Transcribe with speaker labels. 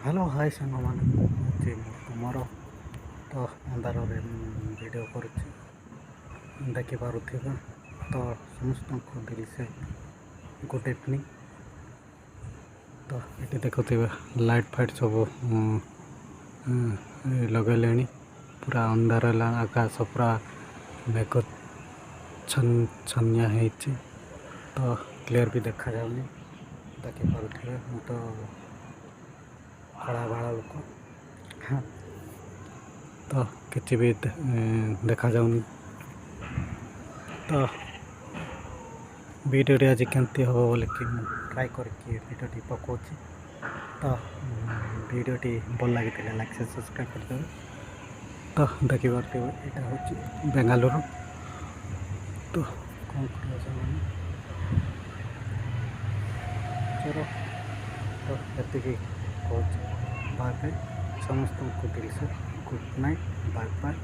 Speaker 1: Hello high ସାଙ୍ଗମାନେ ଯେ ତୁମର ତ ଅନ୍ଧାରରେ ଭିଡ଼ିଓ କରୁଛି ଦେଖିପାରୁଥିବା ତ ସମସ୍ତଙ୍କୁ ଦିଲ୍ ସେ ଗୁଡ୍ ଇଭିନିଂ। ତ ଏଠି ଦେଖୁଥିବେ ଲାଇଟ୍ ଫାଇଟ୍ ସବୁ ଲଗେଇଲେଣି। ପୁରା ଅନ୍ଧାର ହେଲା, ଆକାଶ ପୁରା ମେଘ ଛନ୍ନିଆ ହେଇଛି ତ କ୍ଲିଅର୍ ବି ଦେଖାଯାଉନି। ଦେଖିପାରୁଥିବେ ମୁଁ ତ କଳା ବାଳ ଲୋକ ତ କିଛି ବି ଦେଖାଯାଉନି। ତ ଭିଡ଼ିଓଟି ଆଜି କେମିତି ହେବ ବୋଲିକି ମୁଁ ଟ୍ରାଏ କରିକି ଭିଡ଼ିଓଟି ପକାଉଛି। ତ ଭିଡ଼ିଓଟି ଭଲ ଲାଗିଥିଲେ ଲାଇକ୍ ସବସ୍କ୍ରାଇବ୍ କରିଦେବେ। ତ ଦେଖିପାରୁଥିବେ ଏଇଟା ହେଉଛି ବେଙ୍ଗାଲୁରୁ। ତ କ'ଣ କରିବା ସେମାନେ ଚୋର ତ ଏତିକି କହୁଛି। ବାଏ ବାଏ ସମସ୍ତଙ୍କୁ ଦିଲ୍ ସେ ଗୁଡ୍ ନାଇଟ୍, ବାଏ ବାଏ।